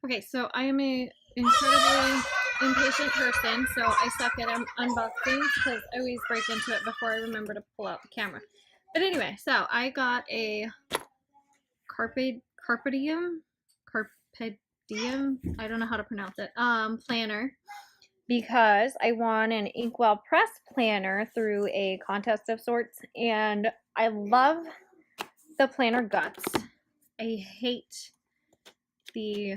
Okay, so I am a incredibly impatient person, so I suck at unboxings because I always break into it before I remember to pull out the camera. But anyway, so I got a Carpe Diem, Carpe Diem, I don't know how to pronounce it, planner because I won an Inkwell Press planner through a contest of sorts, and I love the planner guts. I hate the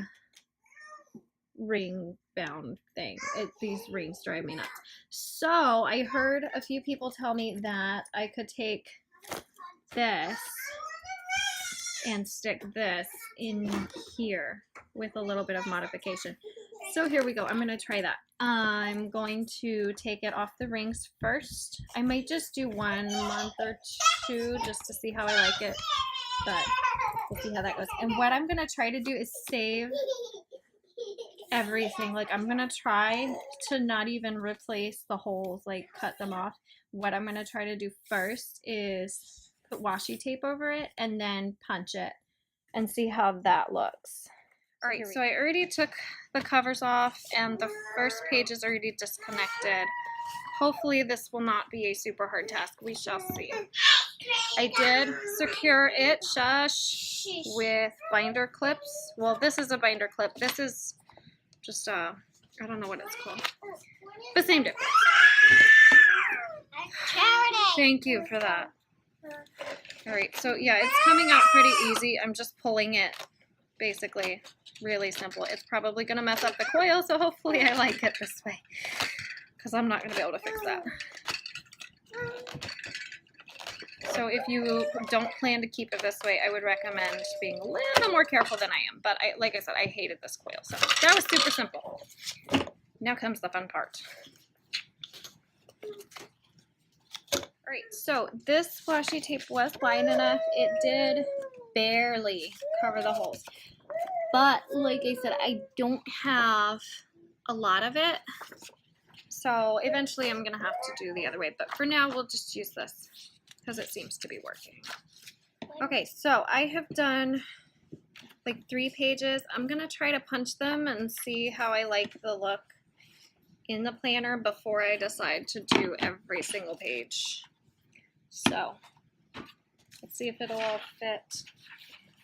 ring bound thing. These rings drive me nuts. So I heard a few people tell me that I could take this and stick this in here with a little bit of modification. So here we go. I'm going to try that. I'm going to take it off the rings first. I might just do 1 month or 2 just to see how I like it, but we'll see how that goes. And what I'm going to try to do is save everything. Like, I'm gonna try to not even replace the holes, like cut them off. What I'm gonna try to do first is put washi tape over it and then punch it and see how that looks. All right, so I already took the covers off and the first page is already disconnected. Hopefully this will not be a super hard task. We shall see. I did secure it, shush, with binder clips. Well, this is a binder clip. This is just I don't know what it's called, but same difference. Thank you for that. All right, so yeah, it's coming out pretty easy. I'm just pulling it, basically, really simple. It's probably gonna mess up the coil, so hopefully I like it this way, because I'm not gonna be able to fix that. So if you don't plan to keep it this way, I would recommend being a little more careful than I am. But like I said, I hated this coil. So that was super simple. Now comes the fun part. All right, so this washi tape was fine enough. It did barely cover the holes. But like I said, I don't have a lot of it. So eventually I'm going to have to do the other way. But for now, we'll just use this, because it seems to be working. Okay, so I have done like 3 pages. I'm gonna try to punch them and see how I like the look in the planner before I decide to do every single page. So let's see if it'll all fit.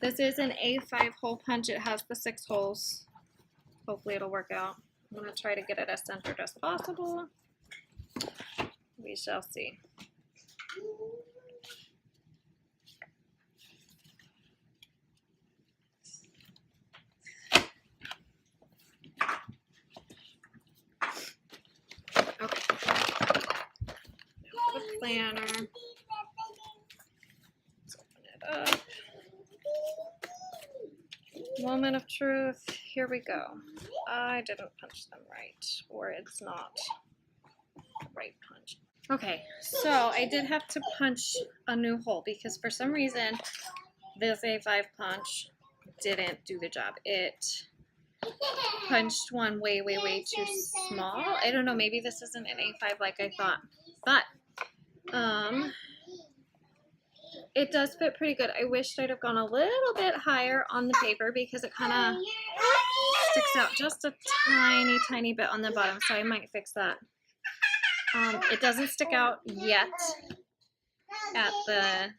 This is an A5 hole punch. It has the 6 holes. Hopefully it'll work out. I'm gonna try to get it as centered as possible. We shall see. Okay. Now the planner. Let's open it up. Moment of truth. Here we go. I didn't punch them right, or it's not the right punch. Okay, so I did have to punch a new hole because for some reason this A5 punch didn't do the job. It punched one way too small. I don't know, maybe this isn't an A5 like I thought, but it does fit pretty good. I wished I'd have gone a little bit higher on the paper because it kind of sticks out just a tiny bit on the bottom, so I might fix that. It doesn't stick out yet at the,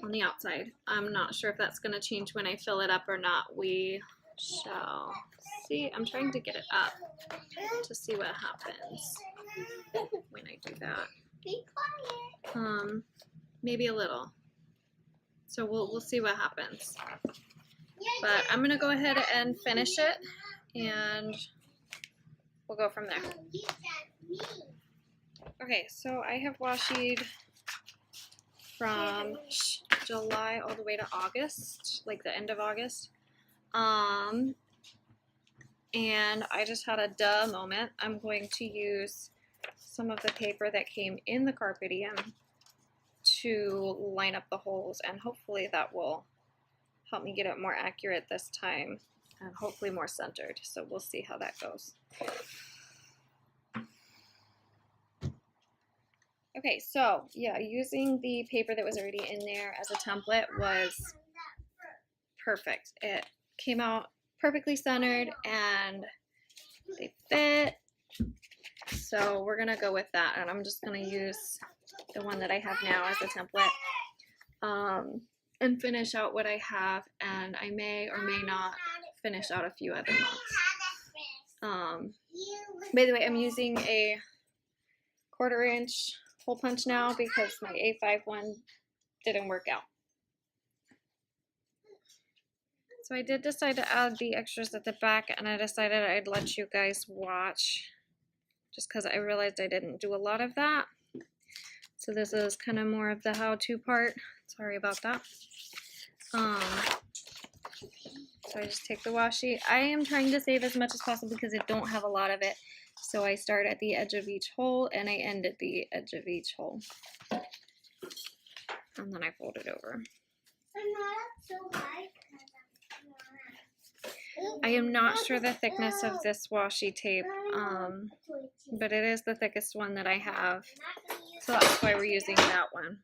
on the outside. I'm not sure if that's going to change when I fill it up or not. We shall see. I'm trying to get it up to see what happens when I do that. Maybe a little. So we'll see what happens. But I'm going to go ahead and finish it, and we'll go from there. Okay, so I have washied from July all the way to August, like the end of August. And I just had a duh moment. I'm going to use some of the paper that came in the Carpe Diem to line up the holes, and hopefully that will help me get it more accurate this time and hopefully more centered. So we'll see how that goes. Okay, so yeah, using the paper that was already in there as a template was perfect. It came out perfectly centered and they fit. So we're gonna go with that, and I'm just gonna use the one that I have now as a template and finish out what I have, and I may or may not finish out a few other months. By the way, I'm using a 1/4 inch hole punch now because my A5 one didn't work out. So I did decide to add the extras at the back, and I decided I'd let you guys watch just because I realized I didn't do a lot of that. So this is kind of more of the how-to part. Sorry about that. So I just take the washi. I am trying to save as much as possible because I don't have a lot of it. So I start at the edge of each hole and I end at the edge of each hole. And then I fold it over. I am not sure the thickness of this washi tape, but it is the thickest one that I have. So that's why we're using that one.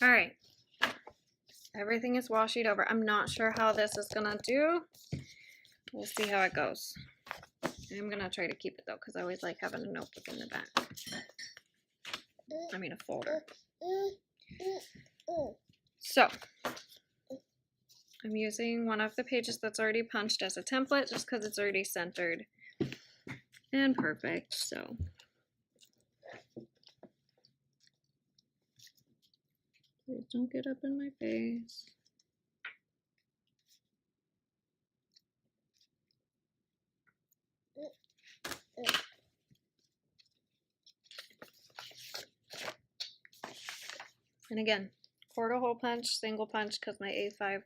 Alright, everything is washied over. I'm not sure how this is gonna do. We'll see how it goes. I'm gonna try to keep it though, because I always like having a notebook in the back. I mean a folder. So, I'm using one of the pages that's already punched as a template just because it's already centered and perfect, so. Please don't get up in my face. And again, 1/4 hole punch, single punch because my A5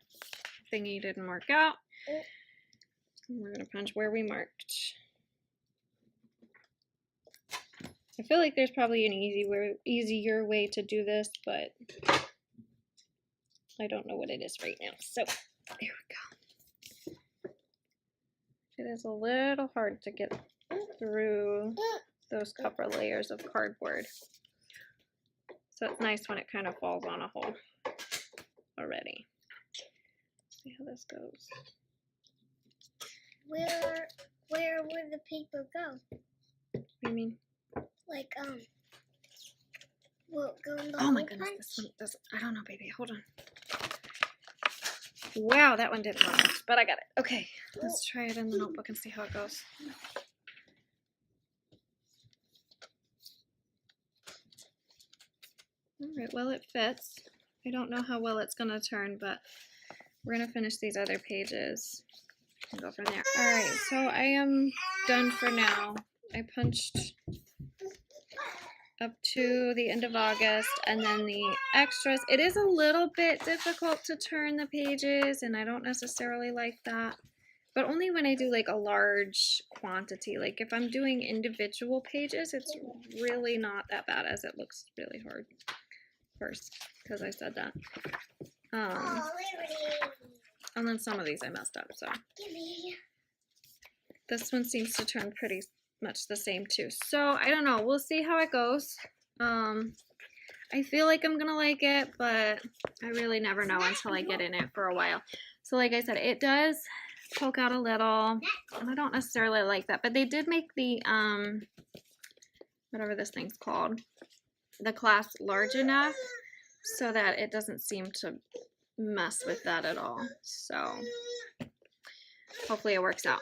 thingy didn't work out. And we're going to punch where we marked. I feel like there's probably an easier way to do this, but I don't know what it is right now. So there we go. It is a little hard to get through those couple layers of cardboard. So it's nice when it kind of falls on a hole already. Let's see how this goes. Where would the paper go? What do you mean? Like, will it go in the Oh my hole goodness, punch? this one doesn't, I don't know, baby, hold on. Wow, that one didn't work, but I got it. Okay, let's try it in the notebook and see how it goes. Alright, well it fits. I don't know how well it's gonna turn, but we're gonna finish these other pages and go from there. Alright, so I am done for now. I punched up to the end of August, and then the extras. It is a little bit difficult to turn the pages, and I don't necessarily like that, but only when I do like a large quantity. Like if I'm doing individual pages, it's really not that bad, as it looks really hard first because I said that. And then some of these I messed up, so this one seems to turn pretty much the same too. So I don't know, we'll see how it goes. I feel like I'm gonna like it, but I really never know until I get in it for a while. So like I said, it does poke out a little, and I don't necessarily like that, but they did make the whatever this thing's called, the clasp large enough so that it doesn't seem to mess with that at all. So hopefully it works out.